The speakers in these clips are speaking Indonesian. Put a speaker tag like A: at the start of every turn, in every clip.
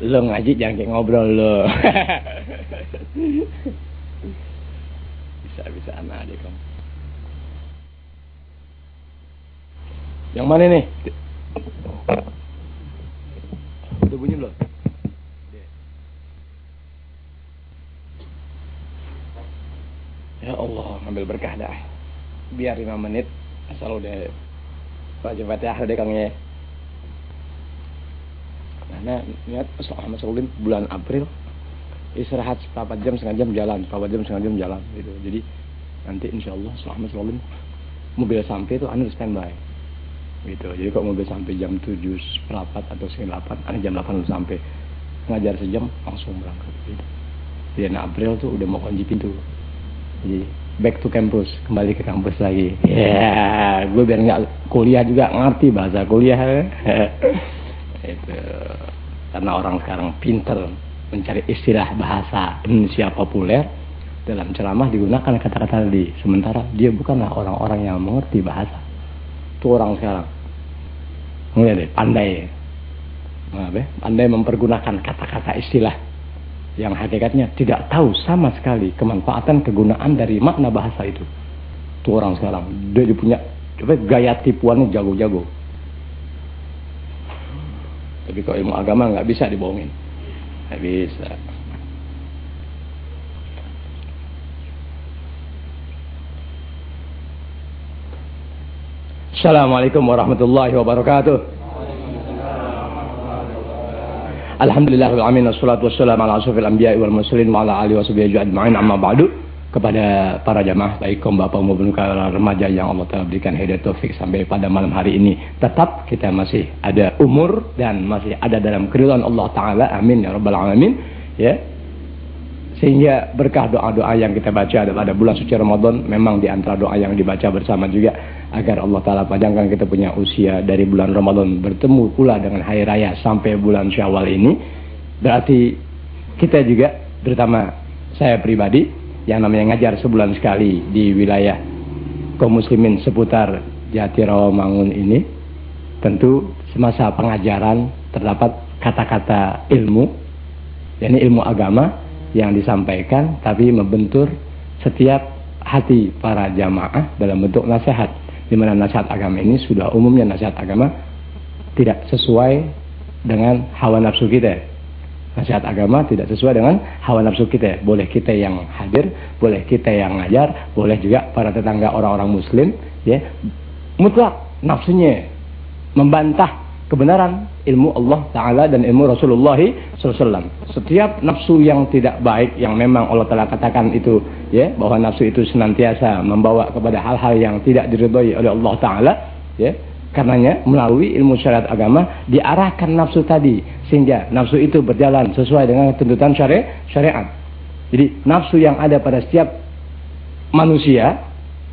A: Lo ngaji jangan kayak ngobrol lo. Bisa anak adik kamu. Yang mana nih? Udah bunyi belum? Ya Allah, ngambil berkah dah. Biar 5 menit asal udah baca Fatihah deh Kang ya. Karena niat selama sebulan bulan April istirahat 4 jam setengah jam jalan, 4 jam setengah jam jalan gitu. Jadi nanti insyaallah selama sebulan mobil sampai itu anu standby. Gitu. Jadi kalau mobil sampai jam 7.04 atau setengah 8, anu jam 8 udah sampai. Ngajar sejam langsung berangkat gitu. Jadi April tuh udah mau kunci pintu. Jadi back to campus, kembali ke kampus lagi. Ya, gue biar nggak kuliah juga ngerti bahasa kuliah. Itu karena orang sekarang pinter mencari istilah bahasa Indonesia populer dalam ceramah digunakan kata-kata tadi. Sementara dia bukanlah orang-orang yang mengerti bahasa. Itu orang sekarang. Ngeliat deh, pandai. Pandai mempergunakan kata-kata istilah yang hakikatnya tidak tahu sama sekali kemanfaatan kegunaan dari makna bahasa itu. Itu orang sekarang. Dia punya gaya tipuannya jago-jago. Tapi kalau ilmu agama nggak bisa dibohongin, nggak bisa. Assalamualaikum warahmatullahi wabarakatuh. Alhamdulillahirabbil alamin wassalatu wassalamu ala asyrofil anbiya'i wal mursalin wa ala alihi washabihi ajma'in amma ba'du. Kepada para jamaah baik kaum bapak maupun para remaja yang Allah telah berikan hidayah taufik sampai pada malam hari ini, tetap kita masih ada umur dan masih ada dalam keridhaan Allah Ta'ala, amin ya rabbal alamin ya. Sehingga berkah doa-doa yang kita baca pada bulan suci Ramadan, memang di antara doa yang dibaca bersama juga agar Allah Ta'ala panjangkan kita punya usia dari bulan Ramadan bertemu pula dengan hari raya sampai bulan Syawal ini. Berarti kita juga, terutama saya pribadi yang namanya ngajar sebulan sekali di wilayah kaum muslimin seputar Jati Rawamangun ini, tentu semasa pengajaran terdapat kata-kata ilmu, yakni ilmu agama yang disampaikan tapi membentur setiap hati para jamaah dalam bentuk nasihat, di mana nasihat agama ini sudah umumnya nasihat agama tidak sesuai dengan hawa nafsu kita. Nasihat agama tidak sesuai dengan hawa nafsu kita. Boleh kita yang hadir, boleh kita yang ngajar, boleh juga para tetangga orang-orang muslim ya, mutlak nafsunya membantah kebenaran ilmu Allah Ta'ala dan ilmu Rasulullah SAW. Setiap nafsu yang tidak baik, yang memang Allah Ta'ala katakan itu ya, bahwa nafsu itu senantiasa membawa kepada hal-hal yang tidak diridhai oleh Allah Ta'ala ya. Karenanya melalui ilmu syariat agama diarahkan nafsu tadi sehingga nafsu itu berjalan sesuai dengan tuntutan syariat. Jadi nafsu yang ada pada setiap manusia,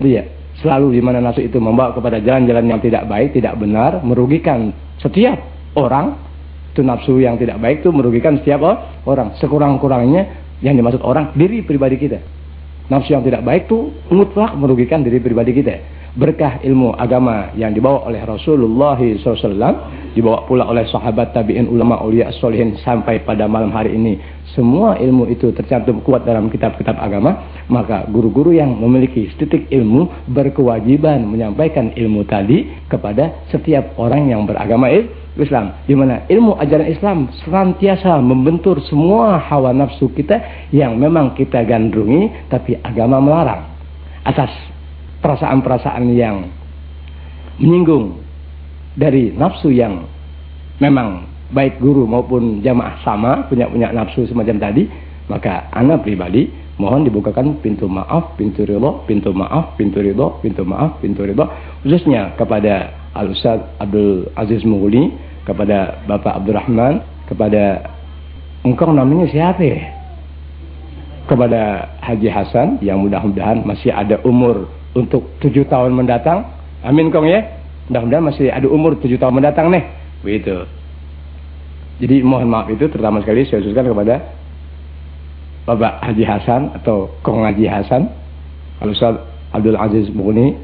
A: dia selalu di mana nafsu itu membawa kepada jalan-jalan yang tidak baik, tidak benar, merugikan setiap orang. Itu nafsu yang tidak baik itu merugikan setiap orang. Sekurang-kurangnya yang dimaksud orang diri pribadi kita. Nafsu yang tidak baik itu mutlak merugikan diri pribadi kita. Berkah ilmu agama yang dibawa oleh Rasulullah SAW, dibawa pula oleh sahabat tabi'in, ulama, ulia, solihin sampai pada malam hari ini, semua ilmu itu tercantum kuat dalam kitab-kitab agama. Maka guru-guru yang memiliki setitik ilmu berkewajiban menyampaikan ilmu tadi kepada setiap orang yang beragama Islam, di mana ilmu ajaran Islam senantiasa membentur semua hawa nafsu kita yang memang kita gandrungi, tapi agama melarang atas perasaan-perasaan yang menyinggung dari nafsu yang memang baik guru maupun jamaah sama punya nafsu semacam tadi. Maka ana pribadi mohon dibukakan pintu maaf, pintu ridho, pintu maaf, pintu ridho, pintu maaf, pintu ridho, khususnya kepada Al-Ustaz Abdul Aziz Mughni, kepada Bapak Abdurrahman, kepada engkau namanya siapa ya? Kepada Haji Hasan yang mudah-mudahan masih ada umur untuk 7 tahun mendatang. Amin kong ya. Mudah-mudahan masih ada umur 7 tahun mendatang nih. Begitu. Jadi mohon maaf itu terutama sekali saya khususkan kepada Bapak Haji Hasan atau Kong Haji Hasan, Al-Ustaz Abdul Aziz Mughni,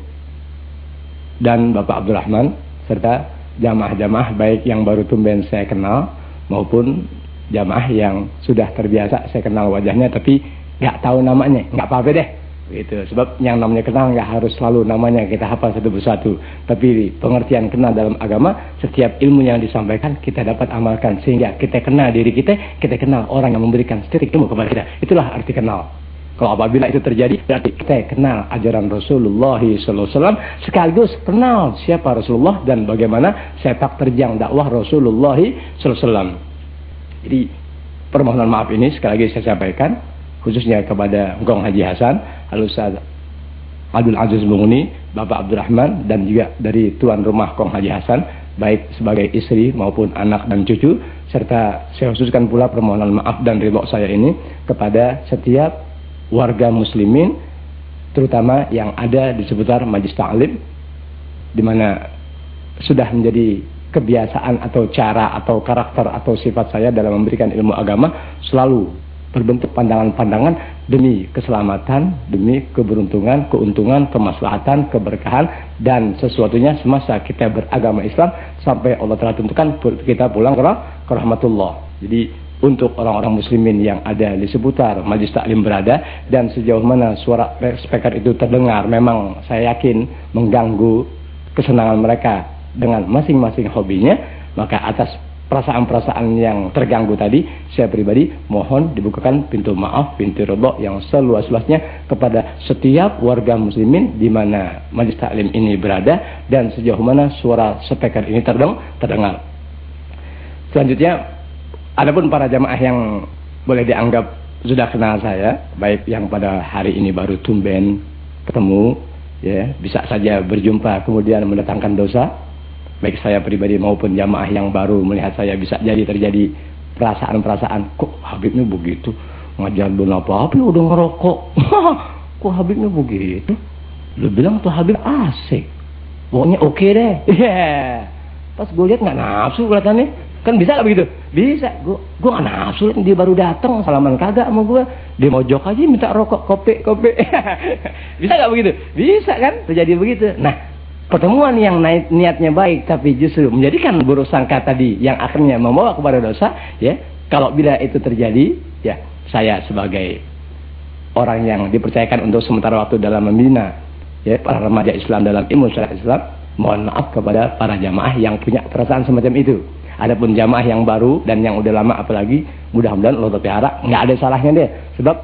A: dan Bapak Abdurrahman, serta jamaah-jamaah baik yang baru tumben saya kenal maupun jamaah yang sudah terbiasa saya kenal wajahnya tapi nggak tahu namanya, nggak apa-apa deh. Gitu. Sebab yang namanya kenal nggak harus selalu namanya kita hafal satu persatu. Tapi pengertian kenal dalam agama, setiap ilmu yang disampaikan kita dapat amalkan. Sehingga kita kenal diri kita kenal orang yang memberikan setitik ilmu kepada kita. Itulah arti kenal. Kalau apabila itu terjadi, berarti kita kenal ajaran Rasulullah SAW, sekaligus kenal siapa Rasulullah dan bagaimana sepak terjang dakwah Rasulullah SAW. Jadi permohonan maaf ini sekali lagi saya sampaikan, khususnya kepada Gong Haji Hasan, Al-Ustaz Abdul Aziz Munguni, Bapak Abdurrahman, dan juga dari tuan rumah Gong Haji Hasan, baik sebagai istri maupun anak dan cucu, serta saya khususkan pula permohonan maaf dan ridho saya ini kepada setiap warga muslimin, terutama yang ada di seputar Majelis Ta'lim, di mana sudah menjadi kebiasaan atau cara atau karakter atau sifat saya dalam memberikan ilmu agama selalu berbentuk pandangan-pandangan demi keselamatan, demi keberuntungan, keuntungan, kemaslahatan, keberkahan, dan sesuatunya semasa kita beragama Islam sampai Allah telah tentukan kita pulang ke rahmatullah. Jadi untuk orang-orang muslimin yang ada di seputar Majelis Taklim berada dan sejauh mana suara speaker itu terdengar, memang saya yakin mengganggu kesenangan mereka dengan masing-masing hobinya, maka atas perasaan-perasaan yang terganggu tadi, saya pribadi mohon dibukakan pintu maaf, pintu ridho yang seluas-luasnya kepada setiap warga muslimin di mana Majelis Taklim ini berada dan sejauh mana suara speaker ini terdengar. Selanjutnya, adapun para jamaah yang boleh dianggap sudah kenal saya, baik yang pada hari ini baru tumben ketemu, ya, bisa saja berjumpa kemudian mendatangkan dosa, baik saya pribadi maupun jamaah yang baru melihat saya, bisa jadi terjadi perasaan-perasaan, kok Habibnya begitu, ngajar belum apa-apa udah ngerokok, kok Habibnya begitu, lu bilang tuh Habib asik, pokoknya oke deh, yeah. Pas gue lihat nggak nafsu kelihatannya. Kan bisa gak begitu? Bisa. Gue gak nafsu, dia baru datang salaman kagak sama gue, dia mojok aja minta rokok, kopi. Bisa gak begitu? Bisa kan? Terjadi begitu. Nah, pertemuan yang niatnya baik tapi justru menjadikan buruk sangka tadi yang akhirnya membawa kepada dosa, ya, kalau bila itu terjadi, ya, saya sebagai orang yang dipercayakan untuk sementara waktu dalam membina, ya, para remaja Islam dalam ilmu syariat Islam, mohon maaf kepada para jamaah yang punya perasaan semacam itu. Adapun jamaah yang baru dan yang udah lama apalagi, mudah-mudahan Allah pelihara, nggak ada salahnya deh. Sebab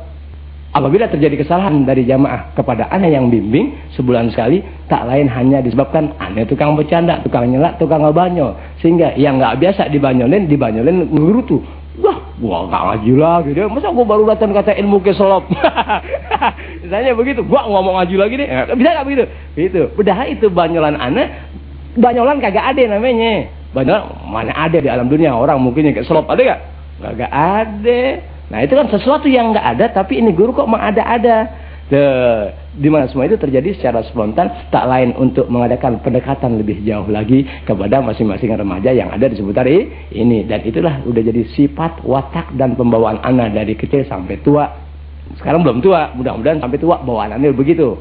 A: apabila terjadi kesalahan dari jamaah kepada ana yang bimbing sebulan sekali, tak lain hanya disebabkan ana tukang bercanda, tukang nyelak, tukang ngebanyol, sehingga yang nggak biasa dibanyolin ngerutu. Wah, gua nggak ngaji lagi deh. Masa gua baru datang kata ilmu keselop. Misalnya begitu, gua ngomong ngaji lagi deh. Bisa nggak begitu? Gitu. Padahal itu banyolan ana, banyolan kagak ada namanya. Banyak mana ada di alam dunia orang mungkin yang kayak selop, ada gak? Gak ada. Nah itu kan sesuatu yang gak ada, tapi ini guru kok mengada-ada. Di mana semua itu terjadi secara spontan, tak lain untuk mengadakan pendekatan lebih jauh lagi kepada masing-masing remaja yang ada di seputar ini. Dan itulah udah jadi sifat, watak dan pembawaan anak dari kecil sampai tua. Sekarang belum tua, mudah-mudahan sampai tua bawaan anak begitu.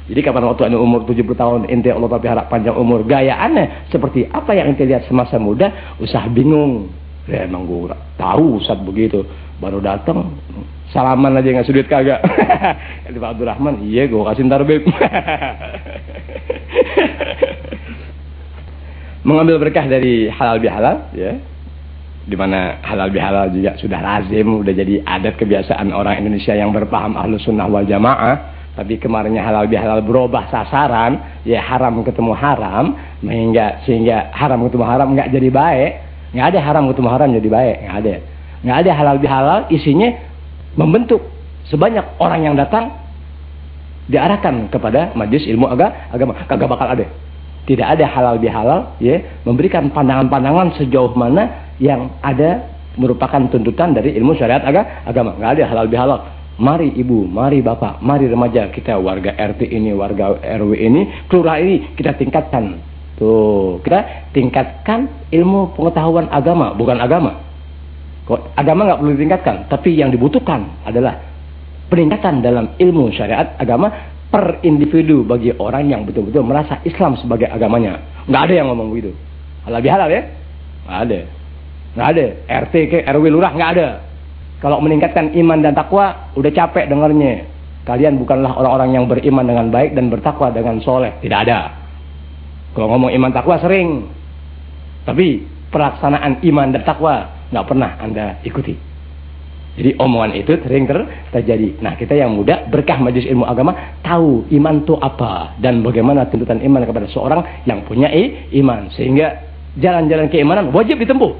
A: Jadi kapan waktu anda umur 70 tahun, ente Allah tapi harap panjang umur, gaya aneh seperti apa yang ente lihat semasa muda, usah bingung. Ya emang gue tahu Ustaz begitu, baru datang salaman aja nggak sudut kagak. Itu Pak Abdurrahman, iya gue kasih ntar beb. Mengambil berkah dari halal bihalal, ya, dimana halal bihalal juga sudah lazim, udah jadi adat kebiasaan orang Indonesia yang berpaham Ahlus Sunnah wal Jamaah. Tapi kemarinnya halal bihalal berubah sasaran, ya haram ketemu haram, sehingga haram ketemu haram nggak jadi baik, nggak ada haram ketemu haram jadi baik, nggak ada halal bihalal isinya membentuk sebanyak orang yang datang diarahkan kepada majelis ilmu agama, kagak bakal ada. Tidak ada halal bihalal, ya, memberikan pandangan-pandangan sejauh mana yang ada merupakan tuntutan dari ilmu syariat agama, nggak ada halal bihalal. Mari ibu, mari bapak, mari remaja, kita warga RT ini, warga RW ini, kelurahan ini, kita tingkatkan. Tuh, kita tingkatkan ilmu pengetahuan agama, bukan agama. Agama nggak perlu ditingkatkan, tapi yang dibutuhkan adalah peningkatan dalam ilmu syariat agama per individu bagi orang yang betul-betul merasa Islam sebagai agamanya. Nggak ada yang ngomong begitu. Halal bihalal ya? Nggak ada. Nggak ada. RT ke RW lurah nggak ada. Kalau meningkatkan iman dan takwa, udah capek dengarnya. Kalian bukanlah orang-orang yang beriman dengan baik dan bertakwa dengan soleh. Tidak ada. Kalau ngomong iman takwa sering. Tapi pelaksanaan iman dan takwa nggak pernah Anda ikuti. Jadi omongan itu sering terjadi. Nah, kita yang muda berkah majelis ilmu agama tahu iman itu apa dan bagaimana tuntutan iman kepada seorang yang punya iman, sehingga jalan-jalan keimanan wajib ditempuh.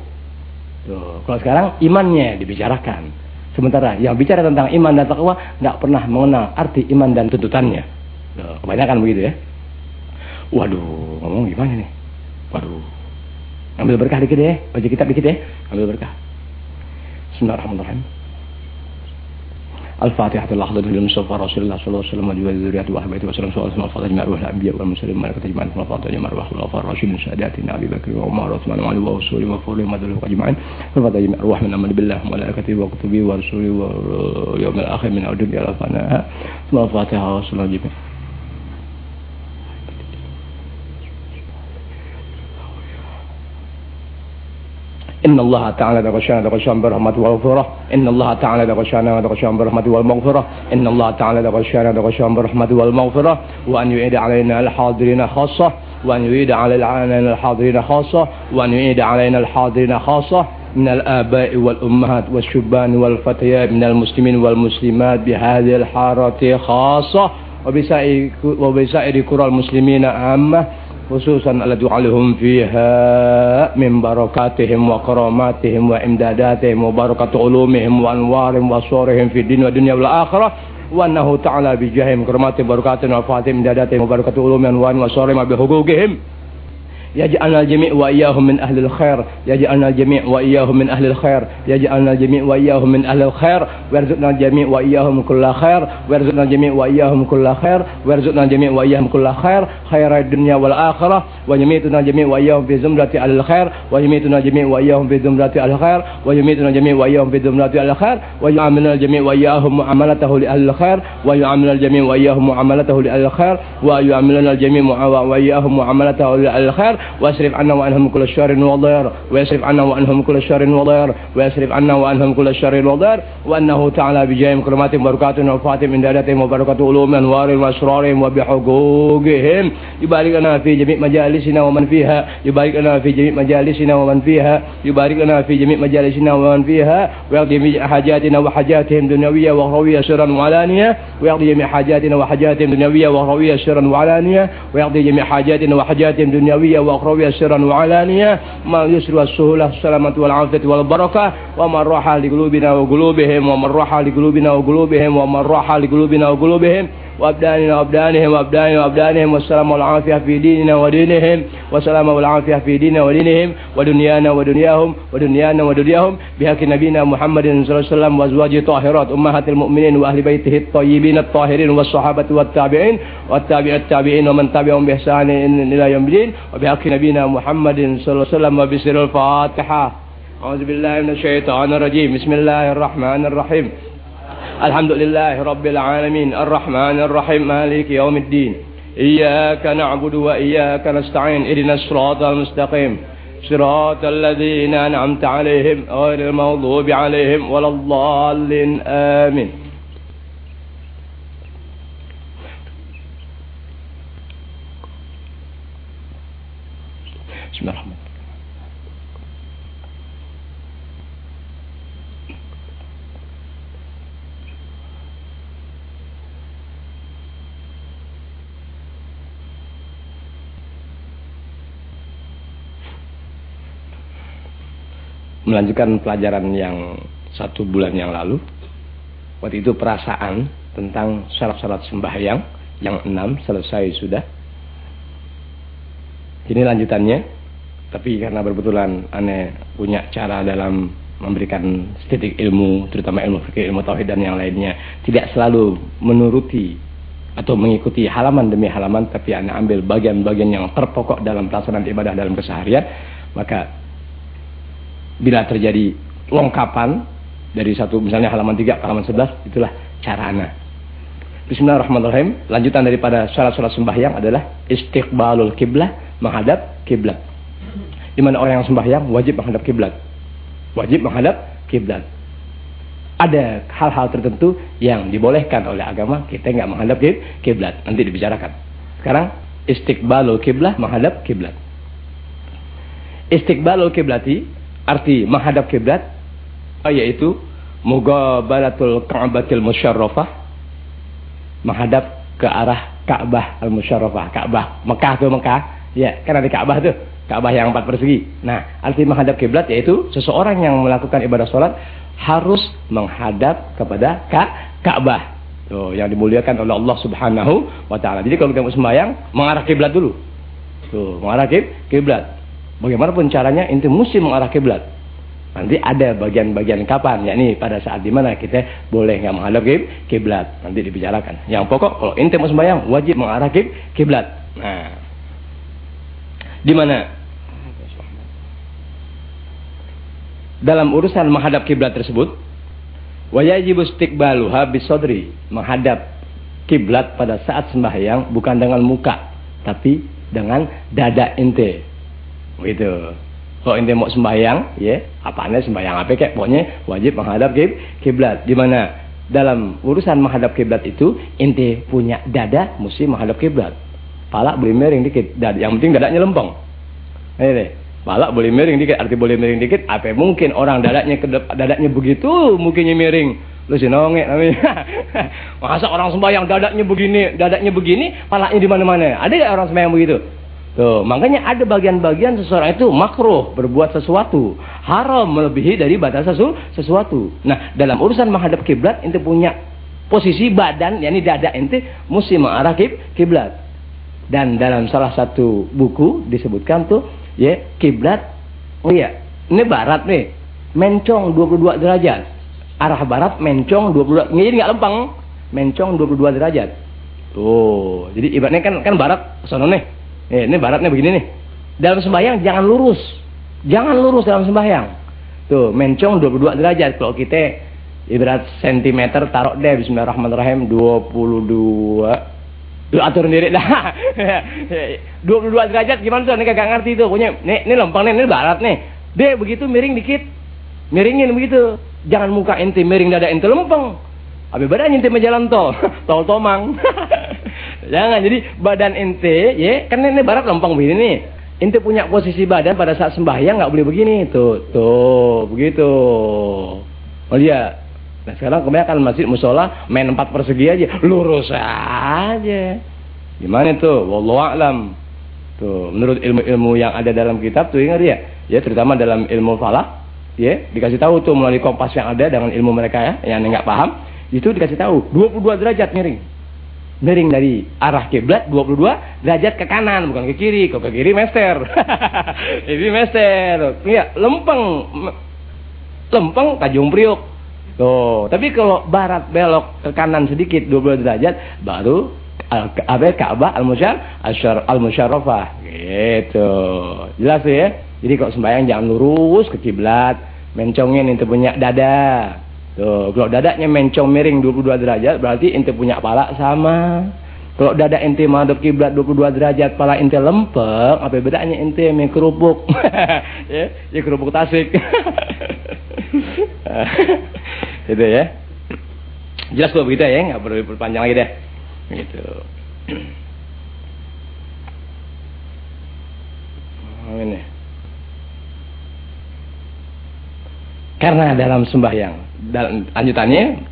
A: Tuh, kalau sekarang imannya dibicarakan, sementara yang bicara tentang iman dan takwa nggak pernah mengenal arti iman dan tuntutannya. Tuh, kebanyakan begitu ya. Waduh, ngomong gimana nih? Waduh, ambil berkah dikit ya, baca kitab dikit ya, ambil berkah. Bismillahirrahmanirrahim. الفاتحة لحظة المصطفى رسول الله صلى الله عليه وسلم وذريته وأهل بيته وسلم صلى الله عليه وسلم أرواح الأنبياء والمرسلين ملائكة أجمعين الفاتحة جميع أرواح الخلفاء الراشدين ساداتنا أبي بكر وعمر وعثمان وعلي وصول وفور ومدلوك أجمعين الفاتحة جميع أرواح من أمن بالله وملائكته وكتبه ورسوله ويوم الآخر من الدنيا إلى الفناء الفاتحة وصلى جميع. إن الله تعالى دغشان برحمته والمغفرة. إن الله تعالى دغشان برحمته والمغفرة. إن الله تعالى دغشان برحمته والمغفرة. وأن يعيد علينا الحاضرين خاصة. وأن يعيد علينا الحاضرين خاصة. وأن يعيد علينا الحاضرين خاصة من الآباء والأمهات والشبان والفتيات من المسلمين والمسلمات بهذه الحارة خاصة وبسائر قرى المسلمين عامة خصوصا الذي عليهم فيها من بركاتهم وكراماتهم وإمداداتهم وبركة علومهم وأنوارهم وصورهم في الدين والدنيا والآخرة وأنه تعالى بجاههم كراماتهم وبركاتهم وفاتهم إمداداتهم وبركة علومهم وأنوارهم وصورهم بحقوقهم يجعلنا الجميع وإياهم من أهل الخير. يجعلنا الجميع وإياهم من أهل الخير. يجعلنا الجميع وإياهم من أهل الخير ويرزقنا الجميع وإياهم كل خير. ويرزقنا الجميع وإياهم كل خير. ويرزقنا الجميع وإياهم كل خير خير الدنيا والآخرة ويميتنا الجميع وإياهم في زمرة أهل الخير. ويميتنا الجميع وإياهم في زمرة أهل الخير. ويميتنا الجميع وإياهم في زمرة أهل الخير. ويعاملنا الجميع وإياهم معاملته لأهل الخير. ويعاملنا الجميع وإياهم معاملته لأهل الخير. ويعاملنا الجميع وإياهم معاملته لأهل الخير. ويصرف عنا وعنهم كل شر وضير. ويصرف عنا وعنهم كل شر وضير. ويصرف عنا وعنهم كل شر وضير. وأنه تعالى بجاههم كراماتهم وبركاتهم وفاتهم من دارتهم وبركة علوم أنوارهم وأسرارهم وبحقوقهم يبارك لنا في جميع مجالسنا ومن فيها. يبارك لنا في جميع مجالسنا ومن فيها. يبارك لنا في جميع مجالسنا ومن فيها. ويقضي جميع حاجاتنا وحاجاتهم دنيوية وأخروية سرا وعلانية. ويقضي جميع حاجاتنا وحاجاتهم دنيوية وأخروية سرا وعلانية. ويقضي جميع حاجاتنا وحاجاتهم دنيوية وأخروية سرا وعلانية مع اليسر والسهولة السلامة والعافية والبركة ومن راح لقلوبنا وقلوبهم ومن راح لقلوبنا وقلوبهم ومن راح لقلوبنا وقلوبهم وأبداننا وأبدانهم وأبداننا وأبدانهم والسلام والعافية في ديننا ودينهم والسلام والعافية في ديننا ودينهم ودنيانا ودنياهم ودنيانا ودنياهم بحق نبينا محمد صلى الله عليه وسلم وأزواجه طاهرات أمهات المؤمنين وأهل بيته الطيبين الطاهرين والصحابة والتابعين التابعين ومن تبعهم بإحسان إلى يوم الدين وبحق نبينا محمد صلى الله عليه وسلم وبسر الفاتحة. أعوذ بالله من الشيطان الرجيم. بسم الله الرحمن الرحيم. الحمد لله رب العالمين الرحمن الرحيم مالك يوم الدين إياك نعبد وإياك نستعين اهدنا الصراط المستقيم صراط الذين أنعمت عليهم غير المغضوب عليهم ولا الضالين آمين. بسم الله الرحمن الرحيم. Melanjutkan pelajaran yang 1 bulan yang lalu. Waktu itu perasaan tentang syarat-syarat sembahyang yang 6 selesai sudah. Ini lanjutannya. Tapi karena berbetulan aneh punya cara dalam memberikan titik ilmu, terutama ilmu fikih, ilmu tauhid dan yang lainnya, tidak selalu menuruti atau mengikuti halaman demi halaman, tapi aneh ambil bagian-bagian yang terpokok dalam pelaksanaan ibadah dalam keseharian. Maka bila terjadi lengkapan dari satu, misalnya halaman 3 ke halaman 11, itulah cara ana. Bismillahirrahmanirrahim. Lanjutan daripada syarat-syarat sembahyang adalah istiqbalul kiblah, menghadap kiblat. Di mana orang yang sembahyang wajib menghadap kiblat. wajib menghadap kiblat. Ada hal-hal tertentu yang dibolehkan oleh agama, kita nggak menghadap kiblat. Nanti dibicarakan. Sekarang istiqbalul kiblah, menghadap kiblat. Istiqbalul kiblati, arti menghadap kiblat, yaitu mughabalatul ka'batil musyarrafah, menghadap ke arah Ka'bah al-Musyarrafah. Ka'bah Mekah tuh, Mekah. Ya, kan ada Ka'bah tuh. Ka'bah yang 4 persegi. Nah, arti menghadap kiblat yaitu seseorang yang melakukan ibadah salat harus menghadap kepada Ka'bah. Tuh, yang dimuliakan oleh Allah Subhanahu wa taala. Jadi kalau kita mau sembahyang, mengarah kiblat dulu. Tuh, mengarah kiblat. Bagaimanapun caranya, inti mesti mengarah kiblat. Nanti ada bagian-bagian kapan, yakni pada saat dimana kita boleh nggak menghadap kiblat. Nanti dibicarakan. Yang pokok kalau inti mau sembahyang wajib mengarah kiblat. Nah, di mana dalam urusan menghadap kiblat tersebut, wajibu istiqbaluha bisodri, menghadap kiblat pada saat sembahyang bukan dengan muka, tapi dengan dada ente. Begitu. Kalau ente mau sembahyang, ya, apanya sembahyang apa kayak, pokoknya wajib menghadap kiblat. Di mana dalam urusan menghadap kiblat itu, ente punya dada mesti menghadap kiblat. Pala boleh miring dikit, yang penting dadanya lempeng. Ini, pala boleh miring dikit, arti boleh miring dikit. Apa mungkin orang dadanya begitu, mungkinnya miring. Lu si nongek namanya. Masa orang sembahyang dadanya begini, palanya di mana-mana. Ada nggak orang sembahyang begitu? Tuh, makanya ada bagian-bagian seseorang itu makruh berbuat sesuatu, haram melebihi dari batas sesuatu. Nah, dalam urusan menghadap kiblat, ente punya posisi badan, yakni dada ente mesti mengarah kiblat. Dan dalam salah satu buku disebutkan tuh, ya, kiblat, oh iya, ini barat nih, mencong 22 derajat. Arah barat mencong 22, jadi nggak lempeng, mencong 22 derajat. Tuh, jadi ibaratnya kan barat sono nih. Ini baratnya begini nih. Dalam sembahyang jangan lurus. Jangan lurus dalam sembahyang. Tuh, mencong 22 derajat. Kalau kita ibarat sentimeter taruh deh, bismillahirrahmanirrahim, 22. Lu atur sendiri dah. 22 derajat gimana tuh? Ini kagak ngerti tuh. Pokoknya ini lempeng nih, ini barat nih. Deh begitu miring dikit. Miringin begitu. Jangan muka ente miring, dada ente lempeng. Habis badan ente jalan tol. Tol Tomang. Jangan, jadi badan ente, ya, kan ini barat lempeng begini nih. Ente punya posisi badan pada saat sembahyang nggak boleh begini, tuh, begitu. Oh iya. Nah sekarang kebanyakan masjid musola main 4 persegi aja, lurus aja. Gimana tuh? Wallahu a'lam. Tuh, menurut ilmu-ilmu yang ada dalam kitab tuh ingat ya, terutama dalam ilmu falak, ya, dikasih tahu tuh melalui kompas yang ada dengan ilmu mereka ya, yang nggak paham, itu dikasih tahu 22 derajat miring. Miring dari arah kiblat 22 derajat ke kanan, bukan ke kiri. Kalau ke kiri mester. Ini mester. Iya, lempeng Tanjung Priok. Tuh, tapi kalau barat belok ke kanan sedikit 22 derajat baru Ka'bah al-Musyarrafah. Gitu. Jelas tuh ya. Jadi kalau sembahyang jangan lurus ke kiblat, mencongin itu punya dada. Tuh, kalau dadanya mencong miring 22 derajat berarti ente punya pala sama. Kalau dada ente menghadap kiblat 22 derajat, pala ente lempeng, apa bedanya ente main kerupuk? ya kerupuk Tasik. Gitu ya. Jelas kok begitu ya, nggak perlu berpanjang lagi deh. Gitu. Ini. Karena dalam sembahyang, dalam lanjutannya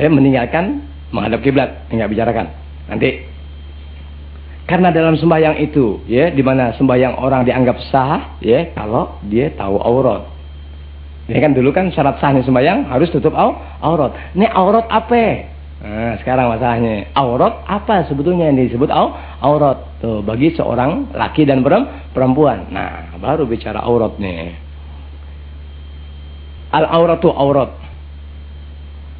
A: meninggalkan menghadap kiblat, nggak bicarakan. Nanti karena dalam sembahyang itu, ya, di mana sembahyang orang dianggap sah, ya, kalau dia tahu aurat. Ini kan dulu kan syarat sahnya sembahyang harus tutup aurat. Ini aurat apa? Nah, sekarang masalahnya aurat apa sebetulnya yang disebut aurat? Tuh, bagi seorang laki dan perempuan. Nah, baru bicara aurat nih. Al-auratu aurat.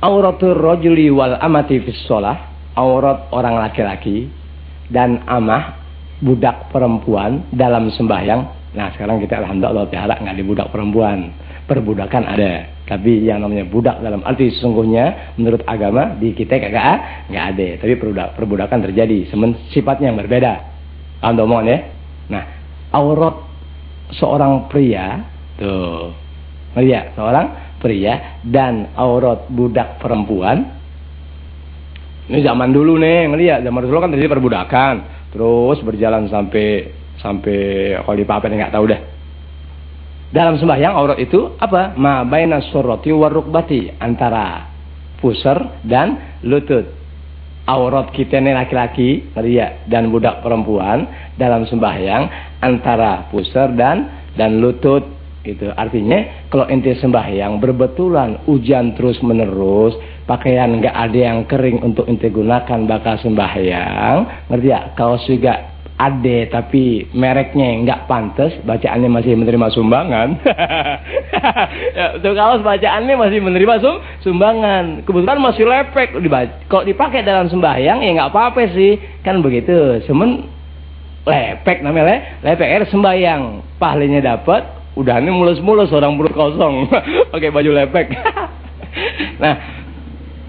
A: Auratul rajuli wal amati fis shalah. Aurat orang laki-laki dan amah budak perempuan dalam sembahyang. Nah, sekarang kita alhamdulillah ta'ala enggak ada budak perempuan. Perbudakan ada, tapi yang namanya budak dalam arti sesungguhnya menurut agama di kita enggak ada. Tapi perbudakan terjadi, sifatnya yang berbeda. Anda omongan ya. Nah, aurat seorang pria tuh Ya, seorang pria dan aurat budak perempuan. Ini zaman dulu nih, ngelihat zaman dulu kan terjadi perbudakan, terus berjalan sampai kalau di papen nggak tahu dah. Dalam sembahyang aurat itu apa? Ma baina surrati war rukbati, antara pusar dan lutut. Aurat kita nih laki-laki, ngelihat, dan budak perempuan dalam sembahyang antara pusar dan lutut. Itu artinya kalau ente sembahyang berbetulan hujan terus menerus, pakaian nggak ada yang kering untuk ente gunakan bakal sembahyang, ngerti ya? Kaos juga ada tapi mereknya nggak pantas, bacaannya masih menerima sumbangan. Ya, tuh kaos bacaannya masih menerima sumbangan, kebetulan masih lepek, kalau dipakai dalam sembahyang ya nggak apa-apa sih, kan begitu. Semen lepek namanya lepek sembahyang, pahalanya dapat. Udah ini mulus-mulus orang perut kosong pakai baju lepek. Nah,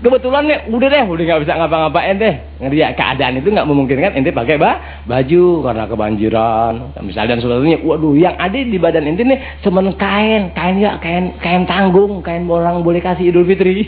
A: kebetulan nih udah nggak bisa ngapa-ngapain deh. Ngerti ya, keadaan itu nggak memungkinkan ente pakai baju karena kebanjiran misalnya dan sebagainya. Waduh, yang ada di badan ente nih cuman kain tanggung, kain orang boleh kasih Idul Fitri.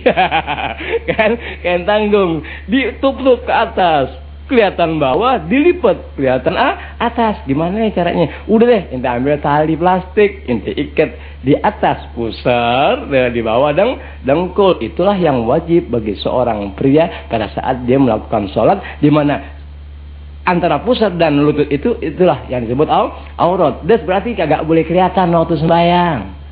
A: kain tanggung ditutup ke atas, kelihatan bawah, dilipat kelihatan atas. Gimana ya caranya? Udah deh, ente ambil tali plastik, ente ikat di atas pusar, di bawah dengkul. Itulah yang wajib bagi seorang pria pada saat dia melakukan sholat, di mana antara pusar dan lutut itulah yang disebut aurat. Das berarti kagak boleh kelihatan waktu sembahyang.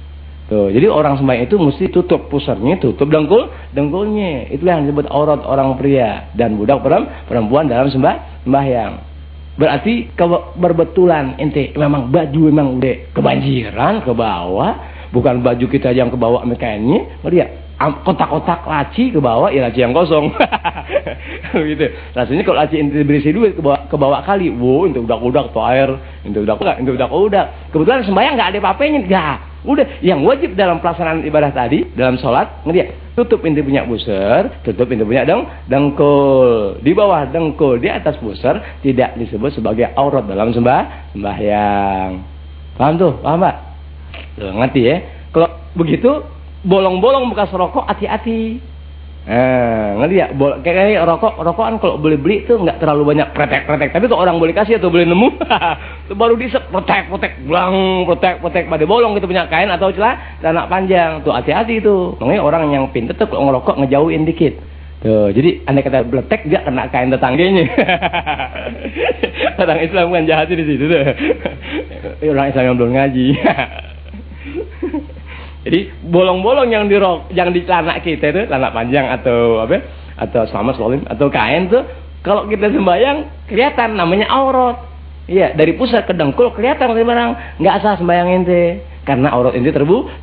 A: Tuh, jadi orang sembahyang itu mesti tutup pusarnya, tutup dengkulnya. Itulah yang disebut aurat orang pria dan budak perempuan dalam sembahyang. Berarti berbetulan ente memang baju memang udah kebanjiran ke bawah, bukan baju kita yang ke bawah kainnya, lihat kotak-kotak laci ke bawah, ya laci yang kosong. Gitu. Rasanya kalau laci ente berisi duit ke bawah kali, wow, untuk udak-udak tuh air, untuk udak-udak. Kebetulan sembahyang nggak ada apa-apanya, enggak. Udah, yang wajib dalam pelaksanaan ibadah tadi, dalam sholat, ngerti ya? Tutup ente punya pusar, tutup ente punya dengkul. Di bawah dengkul, di atas pusar, tidak disebut sebagai aurat dalam sembahyang. Paham tuh? Paham, Pak? Tuh, ngerti ya? Kalau begitu, bolong-bolong bekas rokok, hati-hati. Ngerti ya? Kayak rokokan kalau boleh beli tuh nggak terlalu banyak pretek. Tapi kalau orang boleh kasih atau boleh nemu, itu baru disep pretek, blang, pretek pada bolong gitu punya kain atau celana panjang. Tuh hati-hati itu. Makanya orang yang pintar tuh kalau ngerokok ngejauhin dikit. Tuh, jadi andai kata bletek dia kena kain tetangganya. Orang Islam kan jahat di situ tuh. Orang Islam yang belum ngaji. Jadi bolong-bolong yang di celana kita itu, celana panjang atau sama selolim atau kain tuh, kalau kita sembahyang kelihatan, namanya aurat. Iya, dari pusat ke dengkul kelihatan barang, nggak sah sembahyang ente karena aurat ente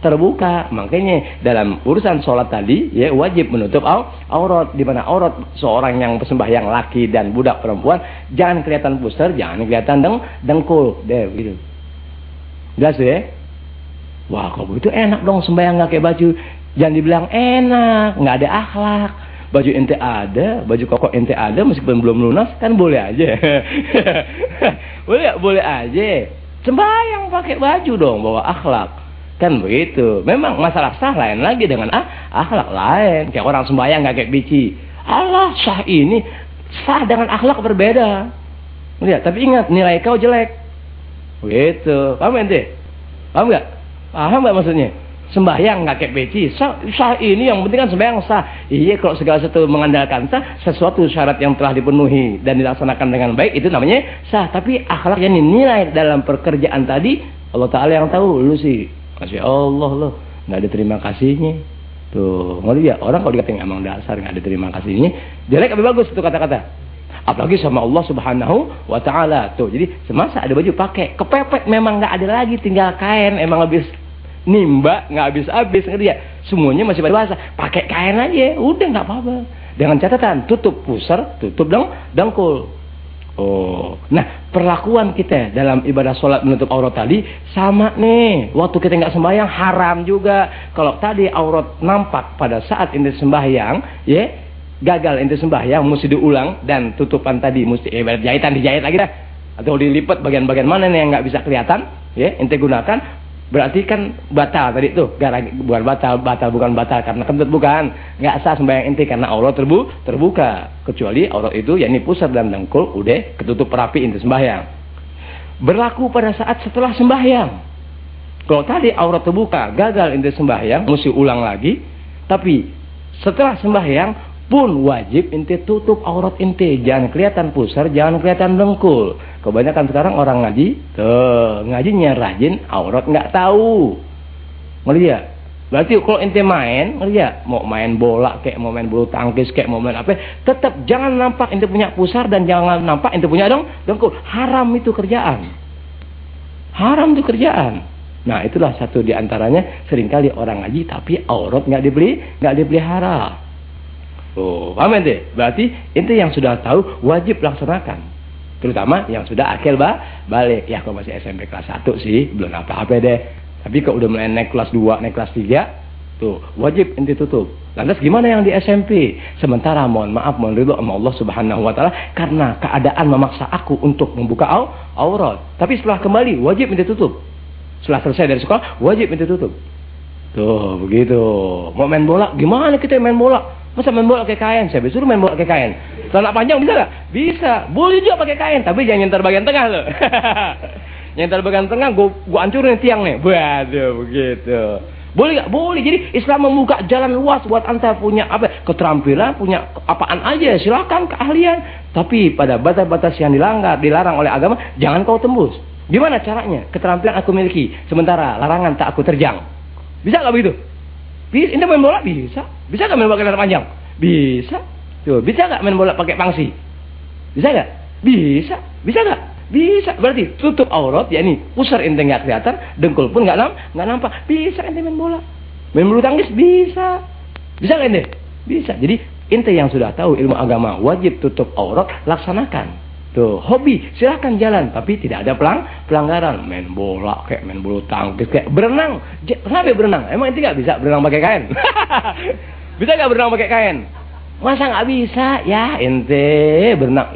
A: terbuka. Makanya dalam urusan sholat tadi ya wajib menutup aurat, di mana aurat seorang yang sembahyang laki dan budak perempuan jangan kelihatan pusar, jangan kelihatan dengkul, deh gitu. Jelas ya? Wah, kalau begitu enak dong sembahyang nggak kayak baju. Jangan dibilang enak, nggak ada akhlak. Baju ente ada, baju koko ente ada, meskipun belum lunas kan boleh aja. boleh aja. Sembahyang pakai baju dong, bawa akhlak. Kan begitu. Memang masalah sah lain lagi dengan akhlak lain. Kayak orang sembahyang nggak kayak bici. Allah, sah ini sah dengan akhlak berbeda. Lihat, tapi ingat nilai kau jelek. Begitu. Paham ente? Paham nggak? Paham nggak maksudnya? Sembahyang nggak kayak beci. Sah ini yang penting kan sembahyang sah. Iya, kalau segala sesuatu mengandalkan sah, sesuatu syarat yang telah dipenuhi dan dilaksanakan dengan baik itu namanya sah. Tapi akhlak yang dinilai dalam pekerjaan tadi Allah Ta'ala yang tahu. Lu sih, Masya Allah loh, nggak ada terima kasihnya. Tuh, ngerti ya? Orang kalau dikatain emang dasar nggak ada terima kasihnya, jelek lebih bagus itu kata-kata. Apalagi sama Allah Subhanahu wa Ta'ala. Tuh, jadi semasa ada baju pakai, kepepet memang nggak ada lagi, tinggal kain, emang habis nimba, nggak habis-habis, ngerti ya? Semuanya masih pada basah, pakai kain aja, udah nggak apa-apa. Dengan catatan, tutup pusar, tutup dengkul. Oh, nah perlakuan kita dalam ibadah sholat menutup aurat tadi sama nih. Waktu kita nggak sembahyang haram juga. Kalau tadi aurat nampak pada saat ini sembahyang, ya gagal ente sembahyang, mesti diulang dan tutupan tadi mesti ibarat jahitan dijahit lagi dah, atau dilipat bagian-bagian mana nih yang nggak bisa kelihatan, ya ente gunakan. Berarti kan batal tadi tuh, bukan batal bukan batal karena kentut bukan, nggak sah sembahyang inti karena aurat terbuka, kecuali aurat itu yakni pusar dan dengkul udah ketutup rapi inti sembahyang. Berlaku pada saat setelah sembahyang. Kalau tadi aurat terbuka, gagal inti sembahyang, mesti ulang lagi. Tapi setelah sembahyang pun wajib inti tutup aurat inti, jangan kelihatan pusar, jangan kelihatan dengkul. Kebanyakan sekarang orang ngaji, ngajinya rajin, aurat nggak tahu. Ngerti ya? Berarti kalau inti main, ngerti ya? Mau main bola kayak, mau main bulu tangkis kayak, mau main apa, tetap jangan nampak inti punya pusar dan jangan nampak inti punya dengkul. Haram itu kerjaan. Haram itu kerjaan. Nah, itulah satu di antaranya seringkali orang ngaji tapi aurat nggak dipelihara. Oh, paham ente? Berarti ente yang sudah tahu wajib laksanakan. Terutama yang sudah akil balik. Ya kalau masih SMP kelas 1 sih belum apa-apa deh. Tapi kalau udah mulai naik kelas 2, naik kelas 3, tuh wajib ente tutup. Lantas gimana yang di SMP? Sementara mohon maaf, mohon ridho sama Allah Subhanahu wa taala karena keadaan memaksa aku untuk membuka aurat. Tapi setelah kembali wajib ente tutup. Setelah selesai dari sekolah wajib ente tutup. Tuh begitu. Mau main bola, gimana kita main bola? Masa main bola pakai kain? Saya suruh main bola pakai kain. Celana panjang bisa nggak? Bisa. Boleh juga pakai kain, tapi jangan nyentar bagian tengah loh. Nyentar bagian tengah, gua hancurin tiang nih. Waduh, begitu. Boleh nggak? Boleh. Jadi Islam membuka jalan luas buat anda punya apa? Keterampilan, punya apaan aja. Silakan keahlian. Tapi pada batas-batas yang dilarang oleh agama, jangan kau tembus. Gimana caranya? Keterampilan aku miliki, sementara larangan tak aku terjang. Bisa nggak begitu? Bisa. Ini main bola bisa. Bisa nggak main bola pakai celana panjang? Bisa. Tuh, bisa nggak main bola pakai pangsi? Bisa nggak? Bisa. Bisa nggak? Bisa. Berarti tutup aurat, ya ini pusar ente nggak kelihatan, dengkul pun nggak nampak. Bisa ente main bola, main bulu tangkis bisa. Bisa nggak ente? Bisa. Jadi ente yang sudah tahu ilmu agama wajib tutup aurat, laksanakan. Tuh, hobi silahkan jalan, tapi tidak ada pelanggaran. Main bola kayak, main bulu tangkis kayak, berenang. Kenapa berenang? Emang ente nggak bisa berenang pakai kain? Bisa nggak berenang pakai kain? Masa nggak bisa? Ya ente berenang,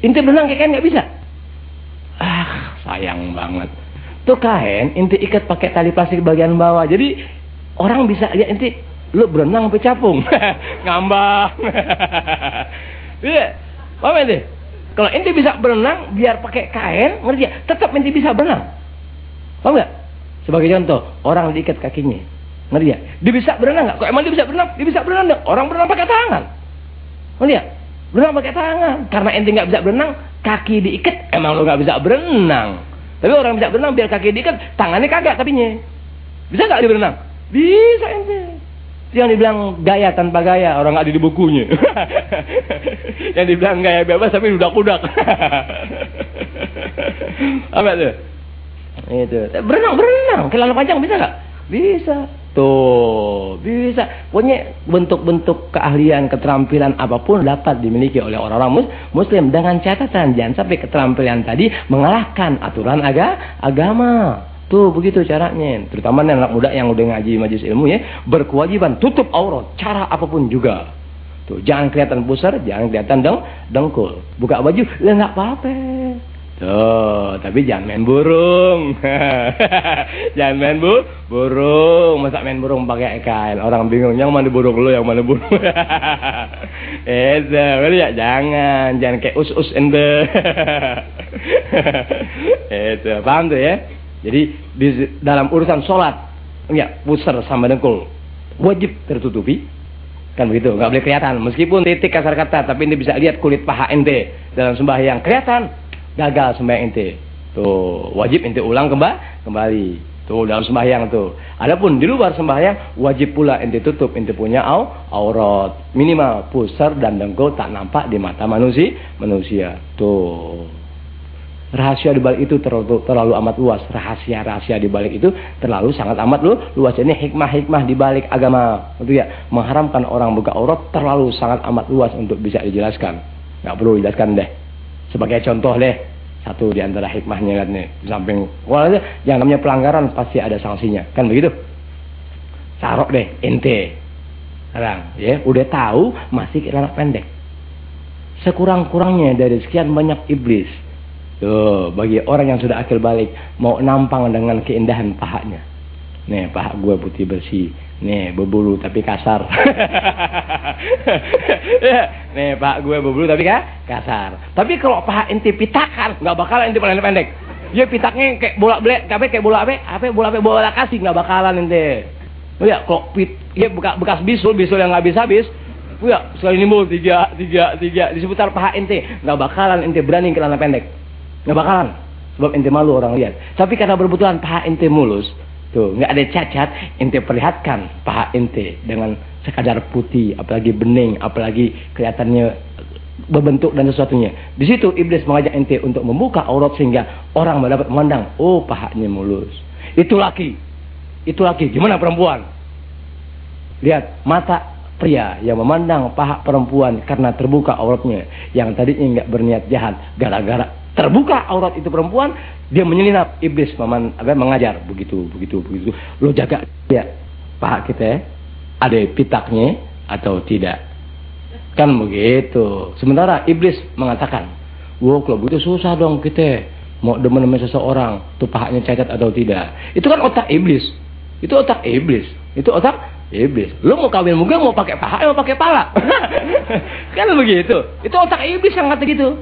A: ente berenang pakai kain nggak bisa? Ah, sayang banget. Tuh kain ente ikat pakai tali plastik bagian bawah, jadi orang bisa lihat ente lu berenang sampai capung. Ngambang. Iya, paham ente? Kalau ente bisa berenang biar pakai kain, ngerti ya? Tetap ente bisa berenang. Paham nggak? Sebagai contoh, orang diikat kakinya. Ngerti ya? Dia bisa berenang nggak? Kok emang dia bisa berenang? Dia bisa berenang dong. Orang berenang pakai tangan. Ngerti ya? Berenang pakai tangan. Karena ente nggak bisa berenang, kaki diikat, emang lo nggak bisa berenang. Tapi orang bisa berenang biar kaki diikat, tangannya kagak tapinya. Bisa nggak dia berenang? Bisa ente. Yang dibilang gaya tanpa gaya, orang nggak ada di bukunya. Yang dibilang gaya bebas tapi udak-udak. Apa tuh? Itu. Berenang. Celana panjang bisa nggak? Bisa. Tuh, bisa. Pokoknya bentuk-bentuk keahlian, keterampilan apapun dapat dimiliki oleh orang-orang muslim dengan catatan jangan sampai keterampilan tadi mengalahkan aturan agama. Tuh begitu caranya. Terutama anak muda yang udah ngaji majelis ilmu ya, berkewajiban tutup aurat cara apapun juga. Tuh jangan kelihatan pusar, jangan kelihatan dengkul. Buka baju, ya nggak apa-apa. Tuh, tapi jangan main burung. Jangan main burung. Masa main burung pakai kain? Orang bingung, yang mana burung lu, yang mana burung. Ya jangan kayak us-us ente. Itu, paham tuh ya? Jadi di dalam urusan sholat, ya pusar sama dengkul wajib tertutupi, kan begitu, nggak boleh kelihatan. Meskipun titik kasar kata, tapi ente bisa lihat kulit paha ente dalam sembahyang kelihatan, gagal sembahyang ente. Tuh wajib ente ulang kembali. Tuh dalam sembahyang tuh. Adapun di luar sembahyang wajib pula ente tutup ente punya aurat, minimal pusar dan dengkul tak nampak di mata manusia. Tuh. Rahasia di balik itu terlalu amat luas. Rahasia di balik itu terlalu sangat amat luas. Ini hikmah di balik agama, itu ya, mengharamkan orang buka aurat terlalu sangat amat luas untuk bisa dijelaskan. Nggak perlu dijelaskan deh. Sebagai contoh deh, satu di antara hikmahnya lihat nih, di samping yang namanya pelanggaran pasti ada sanksinya, kan begitu? Sarok deh, ente, sekarang ya udah tahu masih celana pendek. Sekurang-kurangnya dari sekian banyak iblis Tuh, bagi orang yang sudah akil balik, mau nampang dengan keindahan pahanya. Nih, paha gue putih bersih. Nih, berbulu tapi kasar. Nih, paha gue berbulu tapi kasar. Tapi kalau paha ente pitakan, nggak bakalan ente pendek. Dia pitaknya kayak bola belek, kayak bola bola kasih, nggak bakalan ente. Oh ya, kalau ya bekas bisul yang nggak habis, ya sekali nimbul tiga di seputar paha ente, nggak bakalan ente berani celana pendek. Nggak bakalan, sebab ente malu orang lihat. Tapi karena berbetulan paha ente mulus, tuh nggak ada cacat, ente perlihatkan paha ente dengan sekadar putih, apalagi bening, apalagi kelihatannya berbentuk dan sesuatunya. Di situ iblis mengajak ente untuk membuka aurat sehingga orang dapat memandang, oh pahanya mulus. Itu laki. Gimana perempuan? Lihat mata pria yang memandang paha perempuan karena terbuka auratnya, yang tadinya nggak berniat jahat, gara-gara terbuka aurat itu perempuan, dia menyelinap. Iblis mengajar begitu. Lo jaga ya paha kita ada pitaknya atau tidak, kan begitu. Sementara iblis mengatakan, wow kalau begitu susah dong kita mau demen-demen seseorang tuh pahanya cacat atau tidak. Itu kan otak iblis. Lo mau kawin muga mau pakai paha mau pakai pala. Kan begitu. Itu otak iblis yang kata gitu.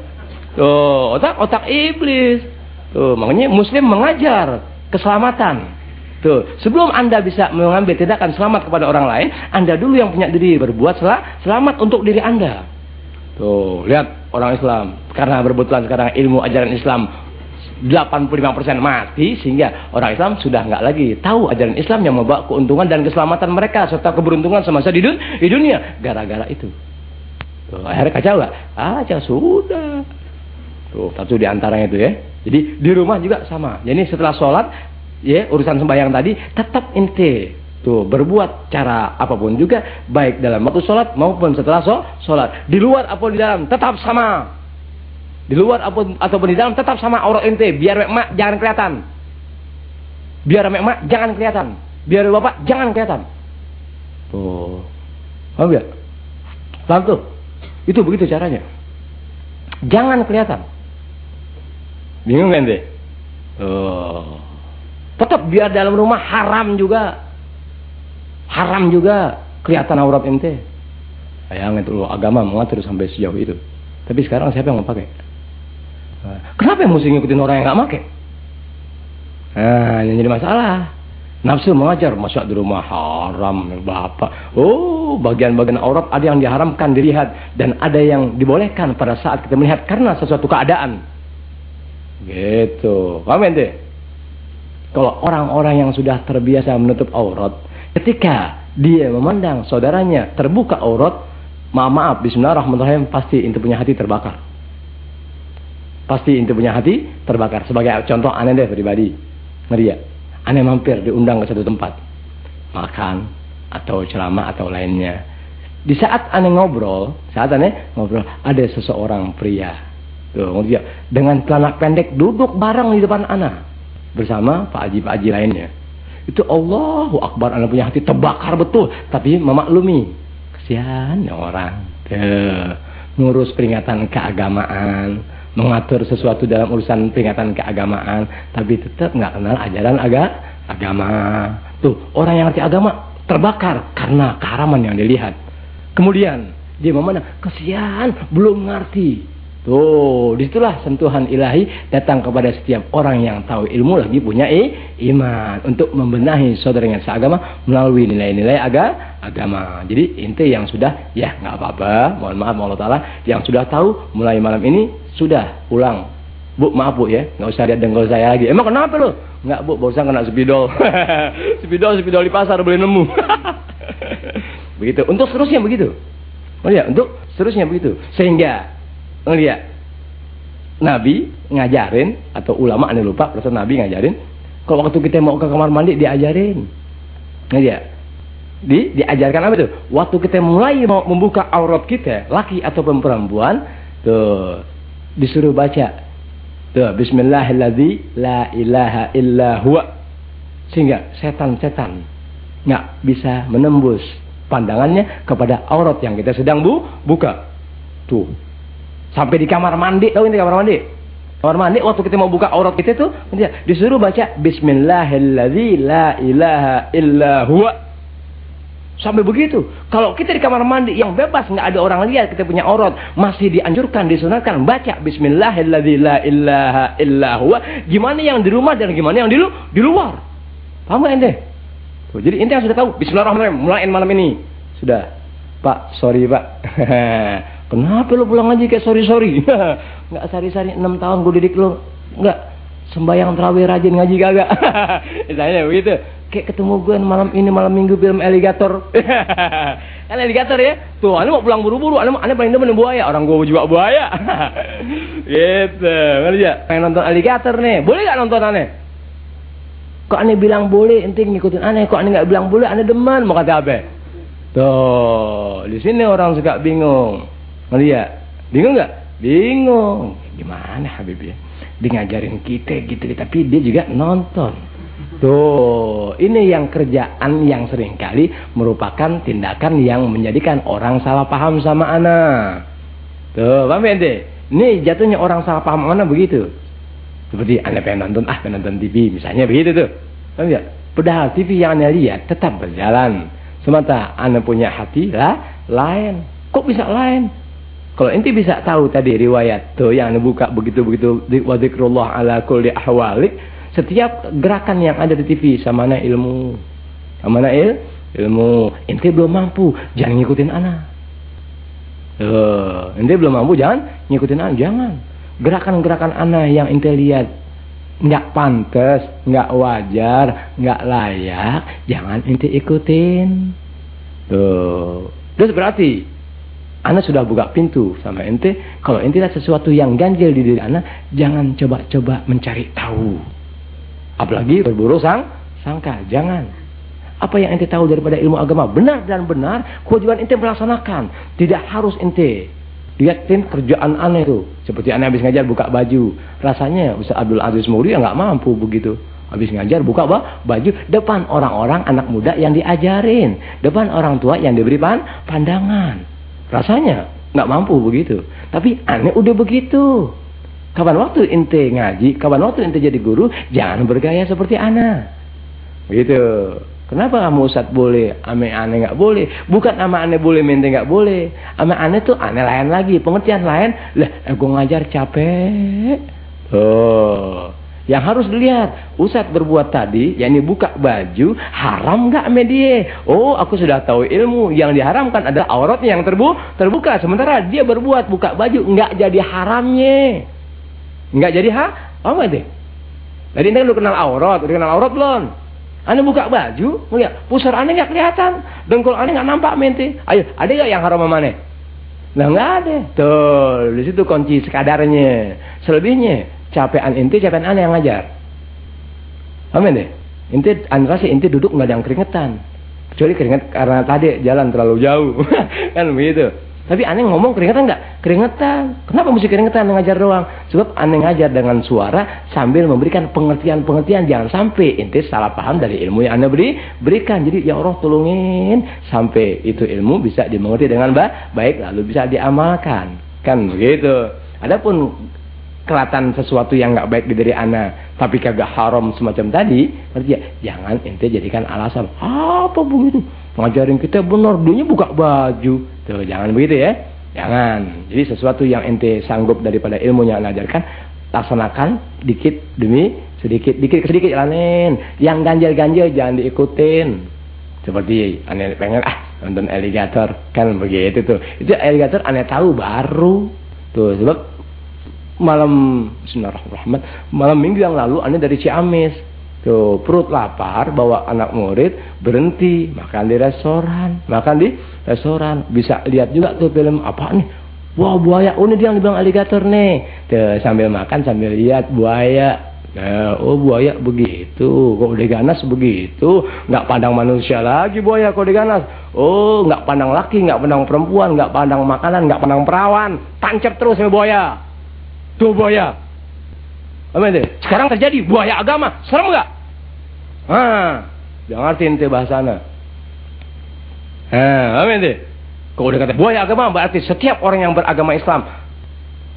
A: Tuh, otak iblis. Tuh, makanya muslim mengajar keselamatan. Tuh, sebelum Anda bisa mengambil tindakan selamat kepada orang lain, Anda dulu yang punya diri berbuat selamat untuk diri Anda. Tuh, lihat orang Islam, karena berbetulan sekarang ilmu ajaran Islam 85% mati, sehingga orang Islam sudah nggak lagi tahu ajaran Islam yang membawa keuntungan dan keselamatan mereka serta keberuntungan semasa di dunia gara-gara itu. Tuh, akhirnya kacau nggak? Kacau sudah. Tuh, satu di antaranya itu ya. Jadi di rumah juga sama. Jadi setelah sholat, ya urusan sembahyang tadi tetap ente tuh berbuat cara apapun juga, baik dalam waktu sholat maupun setelah sholat. Di luar ataupun di dalam tetap sama. Di luar ataupun di dalam tetap sama aurat ente. Biar mak jangan kelihatan. Biar mak jangan kelihatan. Biar bapak jangan kelihatan. Tuh, paham ya? Paham tuh? Itu begitu caranya. Jangan kelihatan. Bingung kan deh? Tetap biar dalam rumah haram juga kelihatan aurat ente. Sayang itu agama mengatur sampai sejauh itu. Tapi sekarang siapa yang mau pakai? Kenapa yang mesti ngikutin orang yang nggak pakai? Nah, yang jadi masalah. Nafsu mengajar, masa di rumah haram, bapak. Oh, bagian-bagian aurat ada yang diharamkan dilihat dan ada yang dibolehkan pada saat kita melihat karena sesuatu keadaan. Gitu, paham ente? Kalau orang-orang yang sudah terbiasa menutup aurat, ketika dia memandang saudaranya terbuka aurat, maaf, bismillahirrahmanirrahim, pasti ente punya hati terbakar. Sebagai contoh aneh deh pribadi, ngeri ya. Aneh mampir diundang ke satu tempat, makan atau ceramah atau lainnya. Di saat aneh ngobrol, ada seseorang pria. Tuh, dengan celana pendek duduk bareng di depan anak bersama Pak Haji lainnya. Itu Allahu Akbar, anak punya hati terbakar betul, tapi memaklumi kesian orang ngurus peringatan keagamaan, mengatur sesuatu dalam urusan peringatan keagamaan, tapi tetap nggak kenal ajaran agama. Tuh, orang yang ngerti agama terbakar karena keharaman yang dilihat. Kemudian dia memandang kesian belum ngerti. Tuh, disitulah sentuhan ilahi datang kepada setiap orang yang tahu ilmu lagi punya iman untuk membenahi saudaranya seagama melalui nilai-nilai agama. Jadi ente yang sudah, ya nggak apa-apa, mohon maaf Allah Ta'ala, yang sudah tahu mulai malam ini sudah pulang. Bu, maaf bu ya, nggak usah lihat dengkul saya lagi. Emang kenapa lo? Nggak bu, barusan kena spidol. spidol di pasar boleh nemu. Begitu. Untuk seterusnya begitu. Oh ya, untuk seterusnya begitu. Sehingga ngelihat Nabi ngajarin, atau ulama aneh lupa, perasaan Nabi ngajarin, kalau waktu kita mau ke kamar mandi diajarin. Ngelihat. Diajarkan apa itu? Waktu kita mulai mau membuka aurat kita, laki ataupun perempuan, tuh disuruh baca. Tuh, bismillahirrahmanirrahim, la ilaha illa huwa. Sehingga setan-setan nggak bisa menembus pandangannya kepada aurat yang kita sedang buka. Tuh. Sampai di kamar mandi, tahu ini kamar mandi? Kamar mandi waktu kita mau buka aurat kita tuh disuruh baca Bismillahirrahmanirrahim la ilaha illa huwa. Sampai begitu. Kalau kita di kamar mandi yang bebas, nggak ada orang lihat kita punya aurat, masih dianjurkan, disunatkan baca Bismillahirrahmanirrahim la ilaha illa huwa. Gimana yang di rumah dan gimana yang di luar? Paham nggak ente? Tuh, jadi ente yang sudah tahu Bismillahirrahmanirrahim mulai malam ini. Sudah. Pak, sorry Pak. Kenapa lo pulang aja kayak sorry? Nggak sari-sari 6 tahun gue didik lo. Nggak sembayang terawih rajin ngaji kagak. Misalnya begitu. Kayak ketemu gue malam ini malam minggu film Alligator. Kan Alligator ya. Tuh, ane mau pulang buru-buru. Ane paling demen buaya. Orang gue juga buaya. Gitu. Ngerti ya? Pengen nonton Alligator nih. Boleh gak nonton ane? Kok ane bilang boleh, ente ngikutin ane. Kok ane gak bilang boleh, ane demen. Mau kata apa? Tuh, di sini orang suka bingung. Ngerti ya? Bingung gak? Bingung. Gimana Habib ya? Dia ngajarin kita gitu. Tapi dia juga nonton. Tuh, ini yang kerjaan yang seringkali merupakan tindakan yang menjadikan orang salah paham sama anak. Tuh, paham ya ente? Ini jatuhnya orang salah paham sama anak begitu. Seperti anda pengen nonton TV misalnya begitu tuh. Paham ya? Padahal TV yang anda lihat tetap berjalan. Semata anda punya hati lah lain. Kok bisa lain? Kalau ente bisa tahu tadi riwayat tuh yang anda buka begitu-begitu wa dzikrullah ala kulli ahwalik. Setiap gerakan yang ada di TV sama mana ilmu. Sama mana ilmu. Ente belum mampu, jangan ngikutin anak. Ente belum mampu, jangan ngikutin anak. Jangan. Gerakan-gerakan anak yang ente lihat nggak pantas, nggak wajar, nggak layak, jangan ente ikutin. Tuh. Terus berarti anak sudah buka pintu sama ente. Kalau ente lihat sesuatu yang ganjil di diri anak, jangan coba-coba mencari tahu. Apalagi berburu sangka, jangan. Apa yang ente tahu daripada ilmu agama benar dan benar, kewajiban ente melaksanakan. Tidak harus ente lihatin kerjaan aneh itu. Seperti aneh habis ngajar buka baju. Rasanya Ustaz Abdul Aziz Moudi ya nggak mampu begitu. Habis ngajar buka baju depan orang-orang anak muda yang diajarin, depan orang tua yang diberi pandangan. Rasanya nggak mampu begitu. Tapi aneh udah begitu. Kapan waktu ente ngaji, kapan waktu ente jadi guru, jangan bergaya seperti anak. Begitu. Kenapa kamu Ustaz boleh, ame aneh nggak boleh? Bukan ama aneh boleh, mente nggak boleh. Ama aneh tuh aneh lain lagi, pengertian lain. Lah, gue ngajar capek. Oh, yang harus dilihat, Ustaz berbuat tadi, yakni buka baju, haram nggak ame dia? Oh, aku sudah tahu ilmu. Yang diharamkan adalah aurat yang terbuka. Sementara dia berbuat buka baju, nggak jadi haramnya. Nggak jadi apa itu? Jadi ente kan udah kenal aurat belum? Ane buka baju, ngeliat pusar ane nggak kelihatan, dengkul ane nggak nampak mente. Ayo, ada nggak yang haram sama ane? Nah nggak ada. Tuh, di situ kunci sekadarnya. Selebihnya capean ente, capean ane yang ngajar. Amin deh. Ente anrasi ente duduk nggak ada yang keringetan, kecuali keringet karena tadi jalan terlalu jauh, kan begitu. Tapi aneh ngomong keringetan nggak? Keringetan. Kenapa mesti keringetan ngajar doang? Sebab aneh ngajar dengan suara sambil memberikan pengertian-pengertian. Jangan sampai ente salah paham dari ilmu yang aneh berikan. Jadi ya Allah tolongin sampai itu ilmu bisa dimengerti dengan baik lalu bisa diamalkan. Kan begitu. Adapun kelihatan sesuatu yang nggak baik di diri anak tapi kagak haram semacam tadi, berarti ya jangan ente jadikan alasan. Apa begitu? Ngajarin kita benar, dunia buka baju. Tuh, jangan begitu ya. Jangan. Jadi sesuatu yang ente sanggup daripada ilmu yang ajarkan, laksanakan dikit demi sedikit, dikit ke sedikit jalanin. Yang ganjil-ganjil jangan diikutin. Seperti aneh pengen nonton Alligator, kan begitu tuh. Itu Alligator aneh tahu baru. Tuh, sebab Bismillahirrahmanirrahim, malam minggu yang lalu aneh dari Ciamis. Tuh, perut lapar, bawa anak murid, berhenti, makan di restoran. Bisa lihat juga tuh film apa nih? Wah, buaya. Oh, ini dia yang dibilang alligator nih. Tuh, sambil makan, sambil lihat buaya. Nah, oh buaya begitu. Kok udah ganas begitu. Nggak pandang manusia lagi buaya kok udah ganas. Oh, nggak pandang laki, nggak pandang perempuan, nggak pandang makanan, nggak pandang perawan. Tancap terus sama buaya. Tuh buaya. Apa itu? Sekarang terjadi buaya agama. Serem nggak? Jangan ngerti ente bahasana. Apa itu? Kalau udah kata buaya agama berarti setiap orang yang beragama Islam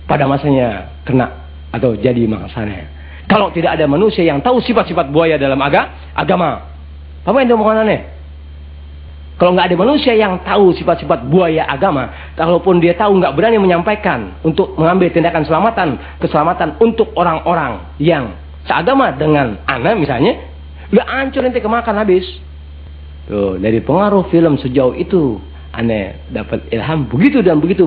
A: pada masanya kena atau jadi mangsanya. Kalau tidak ada manusia yang tahu sifat-sifat buaya dalam agama, apa yang omongannya? Kalau nggak ada manusia yang tahu sifat-sifat buaya agama, kalaupun dia tahu nggak berani menyampaikan untuk mengambil tindakan keselamatan untuk orang-orang yang seagama dengan ana misalnya, udah hancur nanti kemakan habis. Tuh, dari pengaruh film sejauh itu, Anda dapat ilham begitu dan begitu,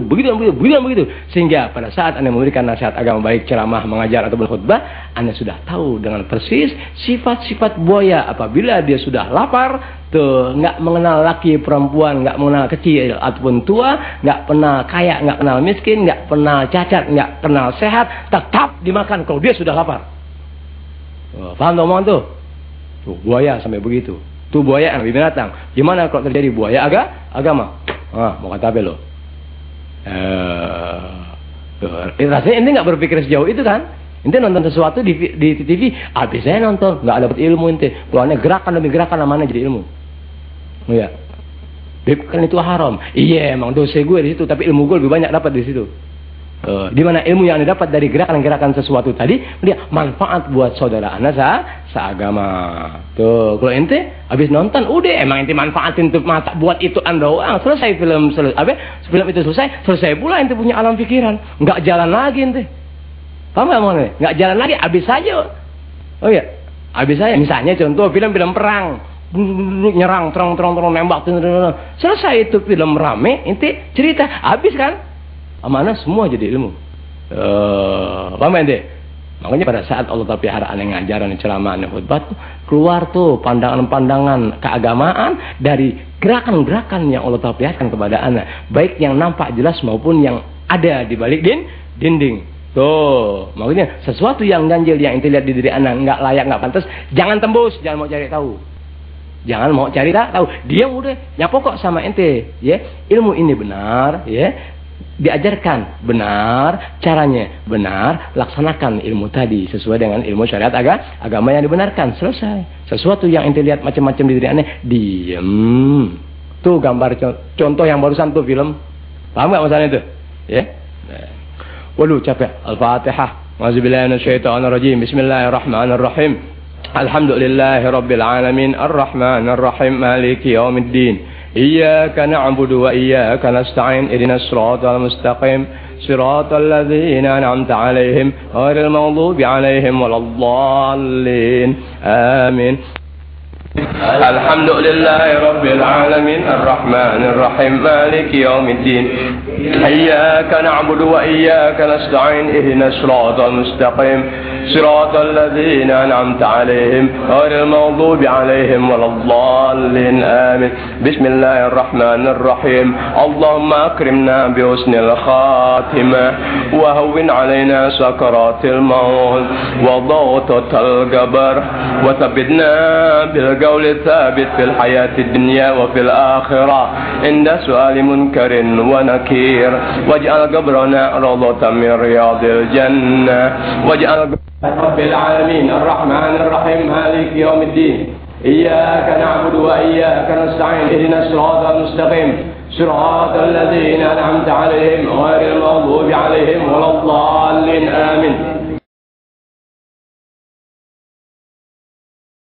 A: sehingga pada saat Anda memberikan nasihat agama baik ceramah, mengajar ataupun khutbah, Anda sudah tahu dengan persis sifat-sifat buaya apabila dia sudah lapar, tuh nggak mengenal laki perempuan, nggak mengenal kecil ataupun tua, nggak pernah kaya, nggak kenal miskin, nggak pernah cacat, nggak kenal sehat, tetap dimakan kalau dia sudah lapar. Paham tuh omongan tuh? Tuh buaya sampai begitu. Tuh buaya yang binatang. Gimana kalau terjadi buaya agama? Mau kata apa lo? Rasanya ente nggak berpikir sejauh itu kan? Ente nonton sesuatu di TV, habis saya nonton, nggak dapat ilmu ente. Keluarnya gerakan demi gerakan namanya jadi ilmu. Oh ya, kan itu haram. Iya, emang dosa gue di situ, tapi ilmu gue lebih banyak dapat di situ. Di mana ilmu yang didapat dari gerakan-gerakan sesuatu tadi, dia manfaat buat saudara anda seagama. Tuh, kalau ente habis nonton, udah emang ente manfaatin tuh mata buat itu anda doang. Selesai film itu selesai pula ente punya alam pikiran, nggak jalan lagi ente. Paham nggak mau nih? Nggak jalan lagi, habis aja. Oh iya, habis aja. Misalnya contoh film perang, nyerang, terang, nembak, selesai itu film rame, ente cerita, habis kan? Amanah semua jadi ilmu. Paham ente? Makanya pada saat Allah pelihara aneh ngajaran, ceramah, aneh khutbah, keluar tuh pandangan-pandangan keagamaan dari gerakan-gerakan yang Allah peliharakan kepada anak, baik yang nampak jelas maupun yang ada di balik dinding. Tuh, makanya sesuatu yang ganjil yang ente lihat di diri anak nggak layak, nggak pantas, jangan tembus, jangan mau cari tahu. Jangan mau cari tahu. Dia udah nyapokok sama ente, ya. Ilmu ini benar, ya. Diajarkan benar, caranya benar, laksanakan ilmu tadi sesuai dengan ilmu syariat agama yang dibenarkan. Selesai. Sesuatu yang ente lihat macam-macam di diri aneh, diem. Tuh gambar contoh yang barusan tuh film. Paham nggak masalahnya itu? Ya. Waduh capek. Al-Fatihah. Auzubillahi minasyaitonirrajim. Bismillahirrahmanirrahim. Alhamdulillahirabbil alamin, arrahmanirrahim, maliki yaumiddin. إياك نعبد وإياك نستعين اهدنا الصراط المستقيم صراط الذين أنعمت عليهم غير المغضوب عليهم ولا الضالين آمين الحمد لله رب العالمين الرحمن الرحيم مالك يوم الدين إياك نعبد وإياك نستعين اهدنا الصراط المستقيم صراط الذين أنعمت عليهم غير المغضوب عليهم ولا الضالين آمين بسم الله الرحمن الرحيم اللهم أكرمنا بحسن الخاتمة وهون علينا سكرات الموت وضغطة القبر وثبتنا بالقول الثابت في الحياة الدنيا وفي الآخرة عند سؤال منكر ونكير واجعل قبرنا روضة من رياض الجنة واجعل رب العالمين الرحمن الرحيم مالك يوم الدين إياك نعبد وإياك نستعين اهدنا الصراط المستقيم صراط الذين أنعمت عليهم غير المغضوب عليهم ولا الضالين آمين